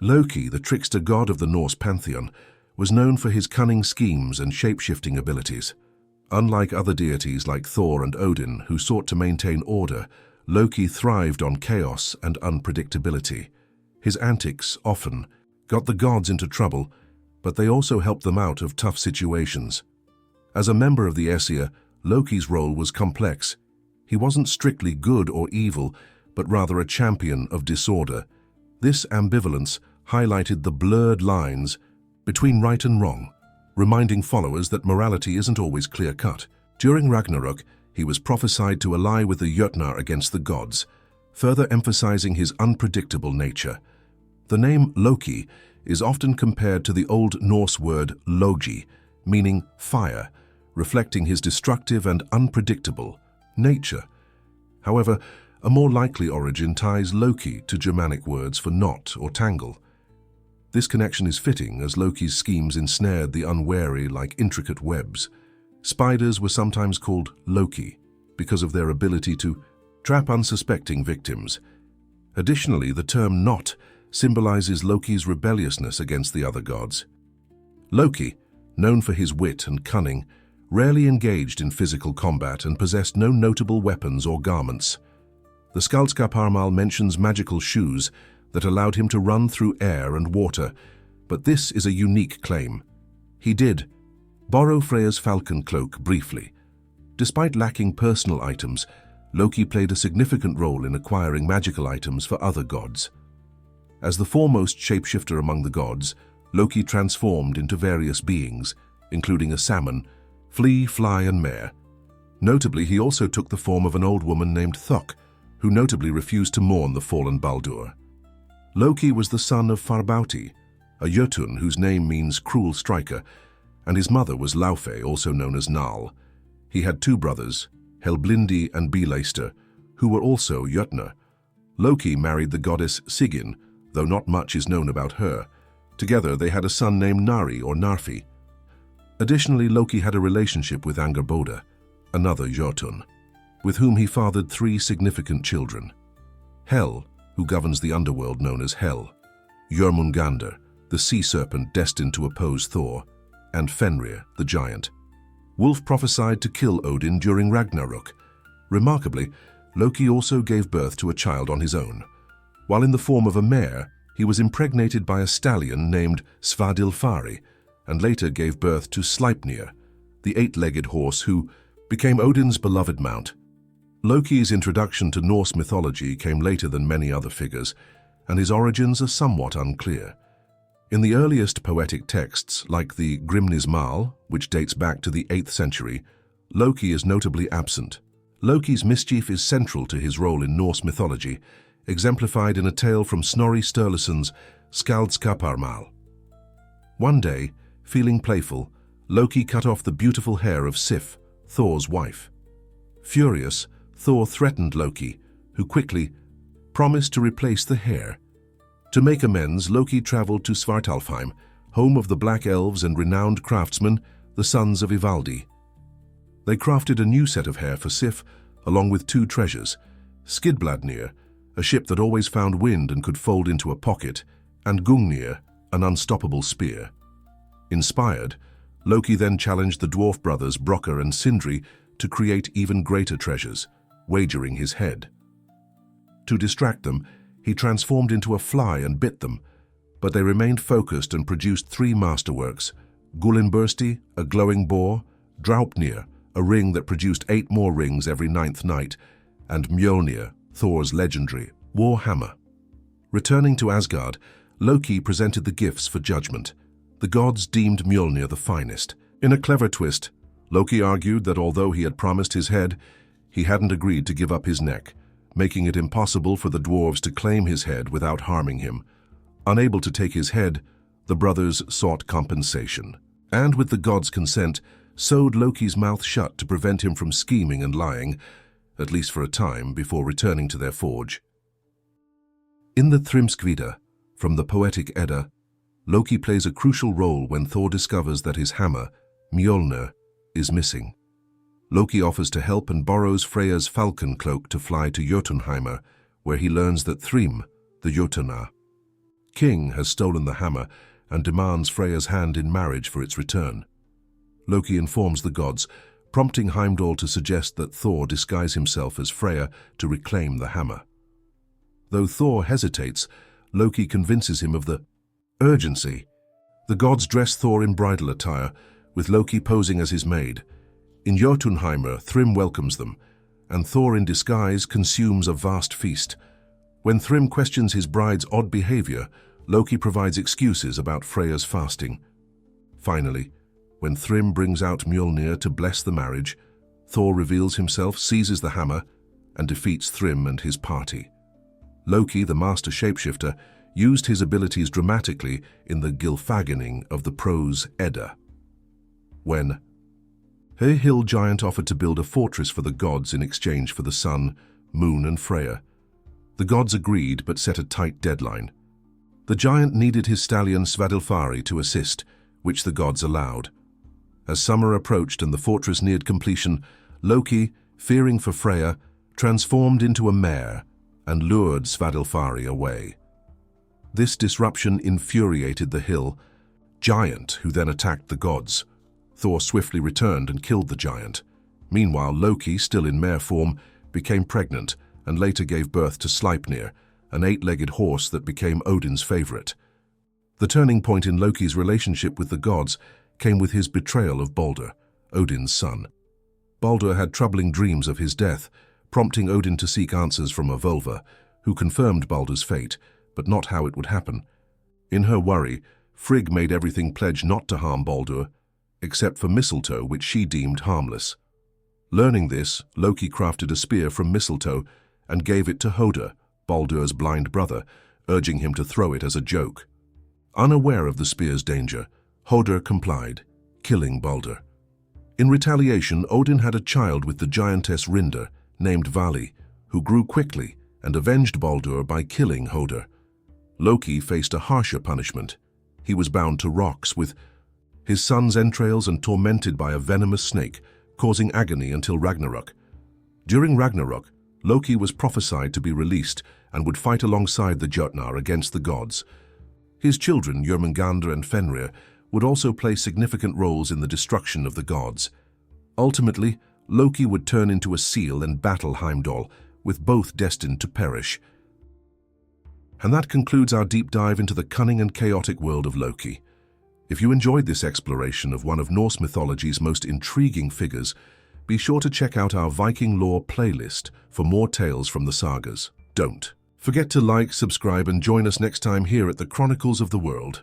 Loki, the trickster god of the Norse pantheon, was known for his cunning schemes and shape-shifting abilities. Unlike other deities like Thor and Odin, who sought to maintain order, Loki thrived on chaos and unpredictability. His antics often got the gods into trouble, but they also helped them out of tough situations. As a member of the Aesir, Loki's role was complex. He wasn't strictly good or evil, but rather a champion of disorder. This ambivalence highlighted the blurred lines between right and wrong, reminding followers that morality isn't always clear-cut. During Ragnarok, he was prophesied to ally with the Jötnar against the gods, further emphasizing his unpredictable nature. The name Loki is often compared to the Old Norse word logi, meaning fire, reflecting his destructive and unpredictable nature. However, a more likely origin ties Loki to Germanic words for knot or tangle. This connection is fitting, as Loki's schemes ensnared the unwary like intricate webs. Spiders were sometimes called Loki because of their ability to trap unsuspecting victims. Additionally, the term knot symbolizes Loki's rebelliousness against the other gods. Loki, known for his wit and cunning, rarely engaged in physical combat and possessed no notable weapons or garments. The Skaldskaparmal mentions magical shoes that allowed him to run through air and water, but this is a unique claim. He did borrow Freya's falcon cloak briefly. Despite lacking personal items, Loki played a significant role in acquiring magical items for other gods. As the foremost shapeshifter among the gods, Loki transformed into various beings, including a salmon, flea, fly, and mare. Notably, he also took the form of an old woman named Thok, who notably refused to mourn the fallen Baldur. Loki was the son of Farbauti, a Jötun whose name means cruel striker, and his mother was Laufey, also known as Nal. He had two brothers, Helblindi and Bileister, who were also Jötnar. Loki married the goddess Sigyn, though not much is known about her. Together they had a son named Nari or Narfi. Additionally, Loki had a relationship with Angerboda, another Jötun, with whom he fathered three significant children. Hel, who governs the underworld known as Hel, Jörmungandr, the sea serpent destined to oppose Thor, and Fenrir, the giant. Wolf prophesied to kill Odin during Ragnarok. Remarkably, Loki also gave birth to a child on his own. While in the form of a mare, he was impregnated by a stallion named Svadilfari, and later gave birth to Sleipnir, the eight-legged horse who became Odin's beloved mount. Loki's introduction to Norse mythology came later than many other figures, and his origins are somewhat unclear. In the earliest poetic texts, like the Grimnismal, which dates back to the 8th century, Loki is notably absent. Loki's mischief is central to his role in Norse mythology, exemplified in a tale from Snorri Sturluson's Skaldskaparmal. One day, feeling playful, Loki cut off the beautiful hair of Sif, Thor's wife. Furious, Thor threatened Loki, who quickly promised to replace the hair. To make amends, Loki traveled to Svartalfheim, home of the Black Elves and renowned craftsmen, the sons of Ivaldi. They crafted a new set of hair for Sif, along with two treasures, Skidbladnir, a ship that always found wind and could fold into a pocket, and Gungnir, an unstoppable spear. Inspired, Loki then challenged the dwarf brothers Brokkr and Sindri to create even greater treasures, wagering his head. To distract them, he transformed into a fly and bit them, but they remained focused and produced three masterworks: Gullinbursti, a glowing boar; Draupnir, a ring that produced 8 more rings every 9th night; and Mjolnir, Thor's legendary war hammer. Returning to Asgard, Loki presented the gifts for judgment. The gods deemed Mjolnir the finest. In a clever twist, Loki argued that although he had promised his head, he hadn't agreed to give up his neck, making it impossible for the dwarves to claim his head without harming him. Unable to take his head, the brothers sought compensation, and with the gods' consent, sewed Loki's mouth shut to prevent him from scheming and lying, at least for a time, before returning to their forge. In the Thrymskvida, from the Poetic Edda, Loki plays a crucial role when Thor discovers that his hammer, Mjolnir, is missing. Loki offers to help and borrows Freya's falcon cloak to fly to Jotunheimr, where he learns that Thrym, the Jotuna, king has stolen the hammer and demands Freya's hand in marriage for its return. Loki informs the gods, prompting Heimdall to suggest that Thor disguise himself as Freya to reclaim the hammer. Though Thor hesitates, Loki convinces him of the urgency. The gods dress Thor in bridal attire, with Loki posing as his maid. In Jotunheimer, Thrym welcomes them, and Thor in disguise consumes a vast feast. When Thrym questions his bride's odd behavior, Loki provides excuses about Freya's fasting. Finally, when Thrym brings out Mjolnir to bless the marriage, Thor reveals himself, seizes the hammer, and defeats Thrym and his party. Loki, the master shapeshifter, used his abilities dramatically in the Gylfaginning of the prose Edda. When a hill giant offered to build a fortress for the gods in exchange for the sun, moon, and Freya. The gods agreed but set a tight deadline. The giant needed his stallion Svadilfari to assist, which the gods allowed. As summer approached and the fortress neared completion, Loki, fearing for Freya, transformed into a mare and lured Svadilfari away. This disruption infuriated the hill giant, who then attacked the gods. Thor swiftly returned and killed the giant. Meanwhile, Loki, still in mare form, became pregnant and later gave birth to Sleipnir, an eight-legged horse that became Odin's favorite. The turning point in Loki's relationship with the gods came with his betrayal of Baldur, Odin's son. Baldur had troubling dreams of his death, prompting Odin to seek answers from a Volva, who confirmed Baldur's fate, but not how it would happen. In her worry, Frigg made everything pledge not to harm Baldur, except for mistletoe, which she deemed harmless. Learning this, Loki crafted a spear from mistletoe and gave it to Hoder, Baldur's blind brother, urging him to throw it as a joke. Unaware of the spear's danger, Hoder complied, killing Baldur. In retaliation, Odin had a child with the giantess Rindr, named Vali, who grew quickly and avenged Baldur by killing Hoder. Loki faced a harsher punishment. He was bound to rocks with his son's entrails and tormented by a venomous snake, causing agony until Ragnarok. During Ragnarok, Loki was prophesied to be released and would fight alongside the Jotnar against the gods. His children, Jörmungandr and Fenrir, would also play significant roles in the destruction of the gods. Ultimately, Loki would turn into a seal and battle Heimdall, with both destined to perish. And that concludes our deep dive into the cunning and chaotic world of Loki. If you enjoyed this exploration of one of Norse mythology's most intriguing figures, be sure to check out our Viking lore playlist for more tales from the sagas. Don't forget to like, subscribe, and join us next time here at the Chronicles of the World.